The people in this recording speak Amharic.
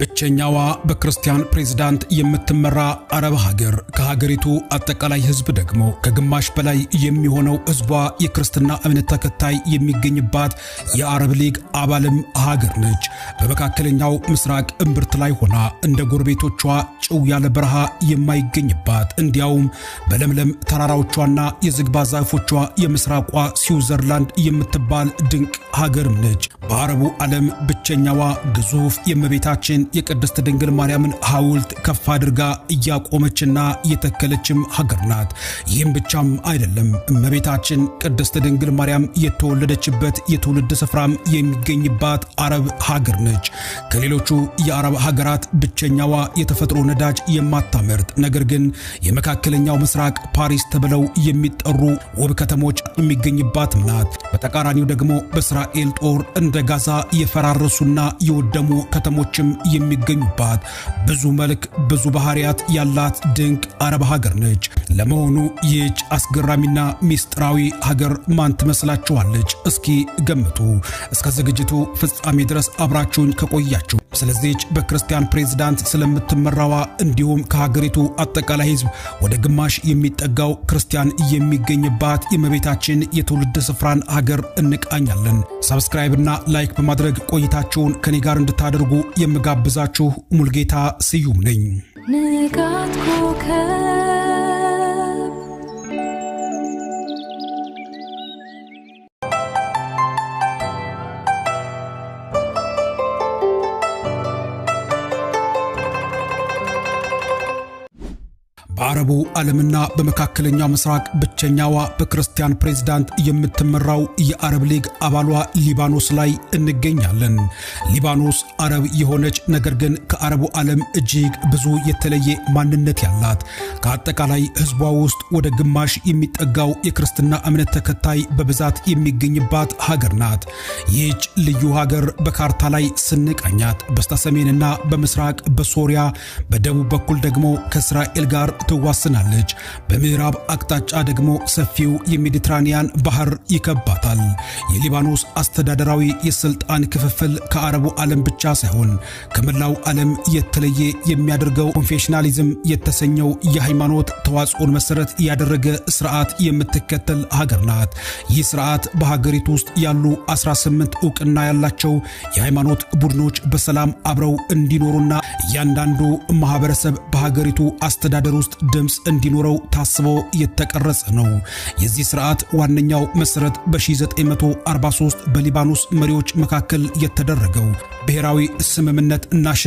ብቸኛዋ በክርስቲያን ፕሬዝዳንት የምትመራ አረብ ሀገር ከሀገሪቱ አጠቃላይ ህዝብ ደግሞ ከግማሽ በላይ የሚሆነው ህዝቧ የክርስትና እምነት ተከታይ የሚገኝባት የአረብ ሊግ አባልም ሀገር ነች። በመካከለኛው ምስራቅ እምብርት ላይ ሆና እንደ ጎረቤቶቿ ጭው ያለ በረሃ የማይገኝባት እንዲያውም በለምለም ተራራዎቿና የዝግባ ዛፎቿ የምስራቋ ስዊዘርላንድ የምትባል ድንቅ ሀገርም ነች። በአረቡ ዓለም ብቸኛዋ ግዙፍ የእመቤታችን የቅድስት ድንግል ማርያምን ሐውልት ከፍ አድርጋ እያቆመችና የተከለችም ሀገር ናት። ይህም ብቻም አይደለም። እመቤታችን ቅድስት ድንግል ማርያም የተወለደችበት የትውልድ ስፍራም የሚገኝባት አረብ ሀገር ነች። ከሌሎቹ የአረብ ሀገራት ብቸኛዋ የተፈጥሮ ነዳጅ የማታመርት ነገር ግን የመካከለኛው ምስራቅ ፓሪስ ተብለው የሚጠሩ ውብ ከተሞች የሚገኝባት ናት። በተቃራኒው ደግሞ በእስራኤል ጦር እንደ ጋዛ የፈራረሱና የወደሙ ከተሞችም የሚገኙባት ብዙ መልክ ብዙ ባህሪያት ያላት ድንቅ አረብ ሀገር ነች። ለመሆኑ ይህች አስገራሚና ሚስጥራዊ ሀገር ማን ትመስላችኋለች? እስኪ ገምቱ። እስከ ዝግጅቱ ፍጻሜ ድረስ አብራችሁን ከቆያችሁ ስለዚህች በክርስቲያን ፕሬዝዳንት ስለምትመራዋ እንዲሁም ከሀገሪቱ አጠቃላይ ህዝብ ወደ ግማሽ የሚጠጋው ክርስቲያን የሚገኝባት የእመቤታችን የትውልድ ስፍራን ሀገር እንቃኛለን። ሰብስክራይብ እና ላይክ በማድረግ ቆይታችሁን ከኔ ጋር እንድታደርጉ የምጋብዛችሁ ሙልጌታ ስዩም ነኝ። ንጋት ኮከብ በአረቡ ዓለምና በመካከለኛው ምስራቅ ብቸኛዋ በክርስቲያን ፕሬዝዳንት የምትመራው የአረብ ሊግ አባሏ ሊባኖስ ላይ እንገኛለን። ሊባኖስ አረብ የሆነች ነገር ግን ከአረቡ ዓለም እጅግ ብዙ የተለየ ማንነት ያላት ከአጠቃላይ ህዝቧ ውስጥ ወደ ግማሽ የሚጠጋው የክርስትና እምነት ተከታይ በብዛት የሚገኝባት ሀገር ናት። ይህች ልዩ ሀገር በካርታ ላይ ስንቃኛት በስተሰሜንና በምስራቅ በሶሪያ በደቡብ በኩል ደግሞ ከእስራኤል ጋር ትዋስናለች። በምዕራብ አቅጣጫ ደግሞ ሰፊው የሜዲትራኒያን ባህር ይከባታል። የሊባኖስ አስተዳደራዊ የስልጣን ክፍፍል ከአረቡ ዓለም ብቻ ሳይሆን ከመላው ዓለም የተለየ የሚያደርገው ኮንፌሽናሊዝም የተሰኘው የሃይማኖት ተዋጽኦን መሰረት ያደረገ ስርዓት የምትከተል ሀገር ናት። ይህ ስርዓት በሀገሪቱ ውስጥ ያሉ 18 ዕውቅና ያላቸው የሃይማኖት ቡድኖች በሰላም አብረው እንዲኖሩና እያንዳንዱ ማህበረሰብ በሀገሪቱ አስተዳደር ውስጥ ድምጽ እንዲኖረው ታስቦ የተቀረጸ ነው። የዚህ ስርዓት ዋነኛው መሰረት በ1943 በሊባኖስ መሪዎች መካከል የተደረገው ብሔራዊ ስምምነት ናሽናል